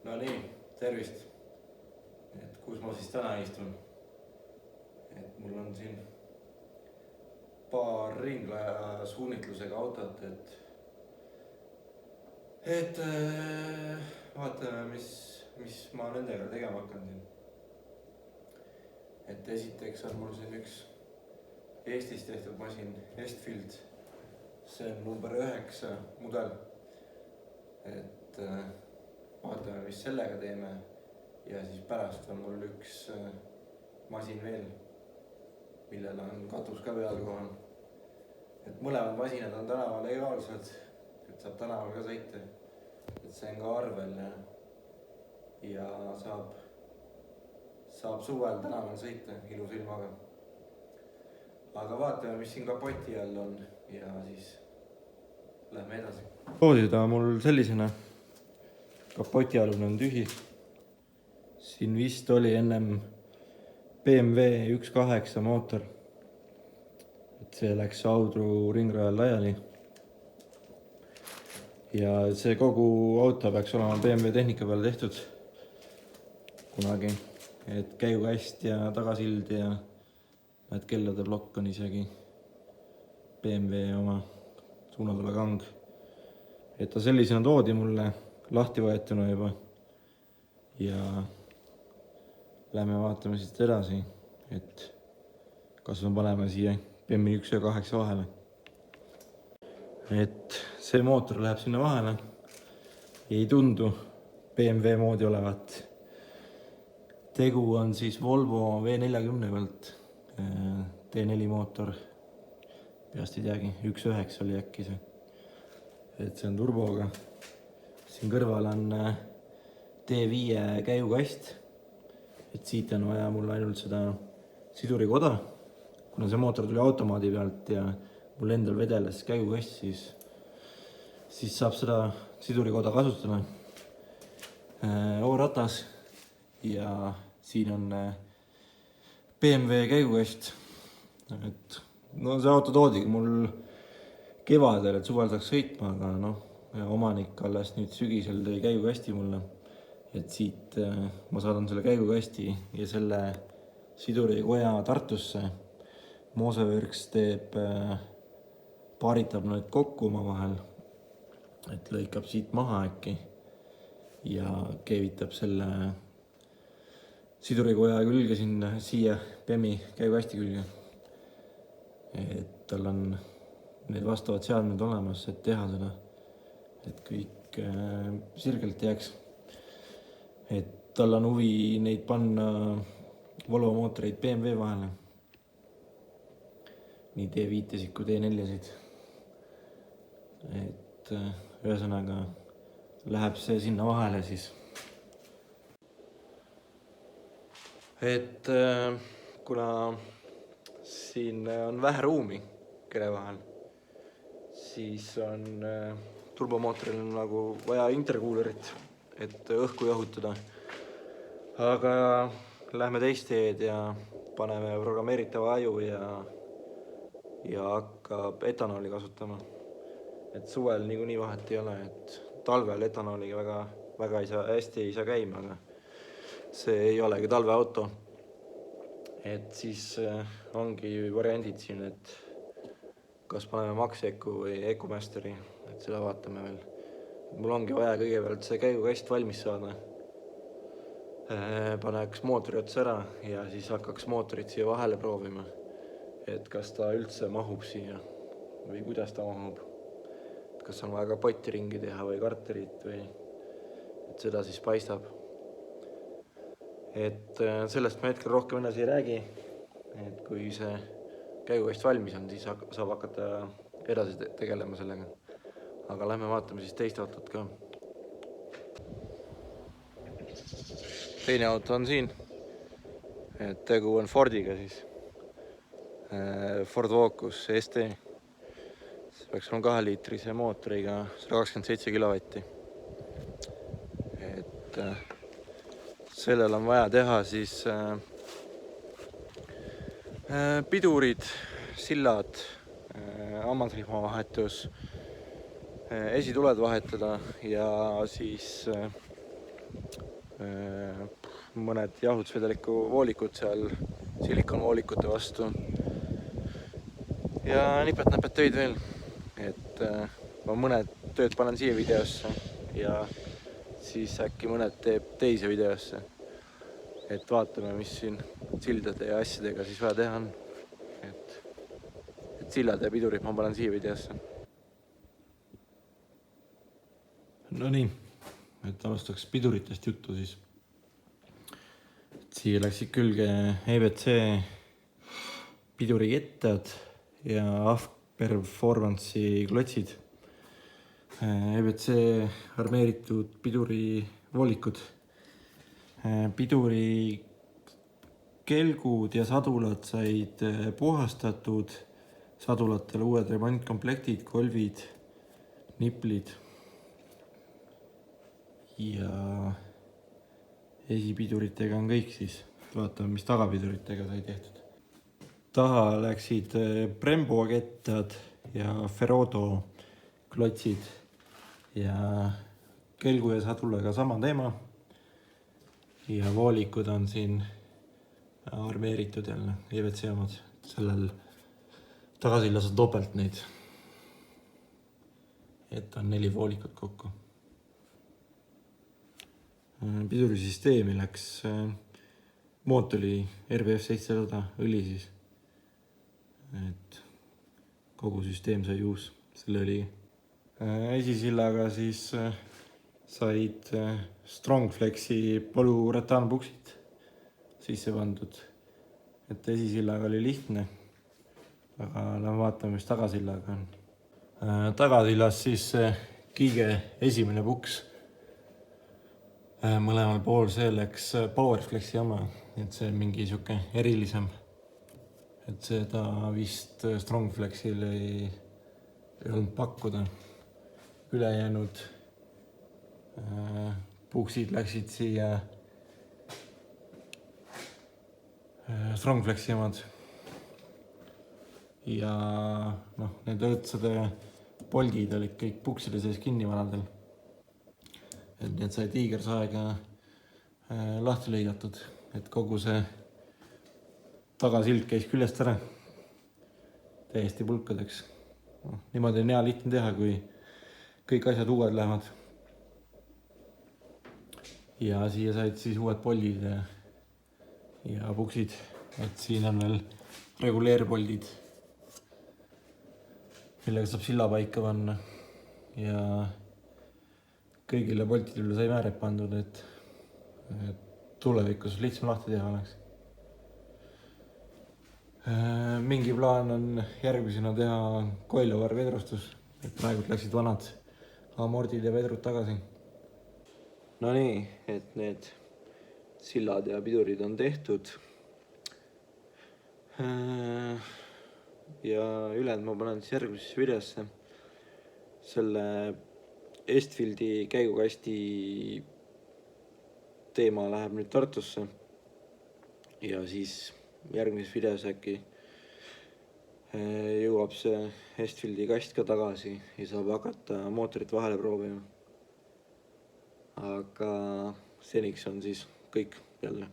No nii, tervist. Et kus ma siis täna istun? Et mul on siin paar ringlaja suunitlusega autot, et vaatame, mis ma nendega tegema hakkan siin. Et esiteks on mul siin üks Eestis tehtud masin, Estfield. See on number 9 mudel. Et vaatame, mis sellega teeme. Ja siis pärast on mul üks masin veel, millel on katus ka peal kohal. Et mõlemad masinad on tänaval legaalsed, et saab tänaval ka sõita. Et see on ka arvel ja saab suvel tänaval sõita ilus ilmaga. Aga vaatame, mis siin kapoti all on ja siis lähme edasi. Toodi ta mul sellisena. Kapoti alune on tühi. Siin vist oli ennem BMW 1.8 mootor. Et see läks Audru ringrajal laiali. Ja see kogu auto peaks olema BMW tehnika peale tehtud kunagi. Et käigukast ja tagasild ja need kellade plokk on isegi BMW oma suunatule kang. Et ta sellisena toodi mulle lahti võetuna juba. Ja lähme vaatame siit edasi, et kas me paneme siia BMW 1.8 vahele. Et see mootor läheb sinna vahele. Ei tundu BMW moodi olevat. Tegu on siis Volvo V40 pealt. T4 mootor. Peast ei teagi, 1.9 oli äkki see. Et see on turboga. Siin kõrval on T5 käigukast. Et siit on vaja mul ainult seda sidurikoda. Kuna see mootor tuli automaadi pealt ja mul endal vedeles käigukast, siis saab seda sidurikoda kasutada. O-ratas ja siin on BMW käigukast. Et no see auto toodigi mul kevadel, et suvel saaks sõitma, aga omanik alles nüüd sügisel tõi käigukasti mulle. Et siit ma saadan selle käigukasti ja selle sidurikoja Tartusse. Moosevõrks paaritab need kokku oma vahel, et lõikab siit maha äkki ja keevitab selle sidurikoja külge siia BEM-i käigukasti külge. Et tal on need vastavad seadmed olemas, et teha seda, et kõik sirgelt jääks. Et tal on huvi neid panna Volvo mootoreid BMW vahele. Nii T5-sid kui T4-sid. Et ühesõnaga läheb see sinna vahele siis. Et kuna siin on vähe ruumi kere vahel, siis on turbomootoril nagu vaja interkuulerit, et õhku jahutada. Aga lähme teist teed ja paneme programmeeritava aju ja hakkab etanooli kasutama. Et suvel niikuinii vahet ei ole, et talvel etanooliga väga hästi ei saa käima, aga see ei olegi talveauto. Et siis ongi variandid siin, et kas paneme Max-Ecu või EcoMasteri, et seda vaatame veel. Mul ongi vaja kõigepealt see käigukast valmis saada. Paneks mootori otsa ära ja siis hakkaks mootorit siia vahele proovima. Et kas ta üldse mahub siia või kuidas ta mahub. Et kas on vaja kapotti ringi teha või karterit või et seda siis paistab. Et sellest ma hetkel rohkem edasi ei räägi. Et kui see käigukast valmis on, siis saab hakata edasi tegelema sellega. Aga lähme vaatame siis teist autot ka. Teine auto on siin. Et tegu on Fordiga siis. Ford Focus ST. See peaks olema 2-liitrise mootoriga 127 kilovatti. Et sellel on vaja teha siis pidurid, sillad, hammasrihma vahetus, esituled vahetada ja siis mõned jahutusvedeliku voolikud seal silikonvoolikute vastu ja nipet-näpet töid veel, et ma mõned tööd panen siia videosse ja siis äkki mõned teeb teise videosse, et vaatame, mis siin sildade ja asjadega siis vaja teha on, et sillad ja pidurid ma panen siia videosse. No nii, et alustaks piduritest juttu siis. Siia läksid külge EBC pidurikettad ja Performance'i klotsid, EBC armeeritud pidurivoolikud, piduri kelgud ja sadulad said puhastatud, sadulatele uued remontkomplektid, kolvid, niplid ja esipiduritega on kõik siis. Vaatame, mis tagapiduritega sai tehtud. Taha läksid Brembo kettad ja Ferodo klotsid ja kelgu ja sadulaga sama teema. Ja voolikud on siin armeeritud jälle, EBC omad. Sellel tagasillas on topelt neid. Et on 4 voolikut kokku. Pidurisüsteemi läks mootori RBF 700 õli siis. Et kogu süsteem sai uus selle õliga. Esisillaga siis said Strongflexi polüuretaanpuksid sisse pandud. Et esisillaga oli lihtne, aga vaatame, mis tagasillaga on. Tagasillas siis Kiige esimene puks. Mõlemal pool see läks Powerflexi oma, et see on mingi siuke erilisem. Et seda vist Strongflexil ei olnud pakkuda. Ülejäänud puksid läksid siia Strongflexi omad. Ja need õõtsade poldid olid kõik pukside sees kinni vanadel. Et need sai tiigersaega lahti lõigatud, et kogu see tagasild käis küljest ära. Täiesti pulkadeks. Niimoodi on hea lihtne teha, kui kõik asjad uued lähevad. Ja siia said siis uued poldid ja puksid. Et siin on veel reguleerpoldid, millega saab silla paika panna. Ja kõigile poltidele sai määred pandud, et tulevikus lihtsam lahti teha oleks. Mingi plaan on järgmisena teha coilover vedrustus, et praegu läksid vanad amordid ja vedrud tagasi. No nii, et need sillad ja pidurid on tehtud. Ja ülejäänud ma panen siis järgmisesse videosse. Selle Estfieldi käigukasti teema läheb nüüd Tartusse ja siis järgmises videos äkki jõuab see Estfieldi kast ka tagasi ja saab hakata mootorit vahele proovima. Aga seniks on siis kõik jälle.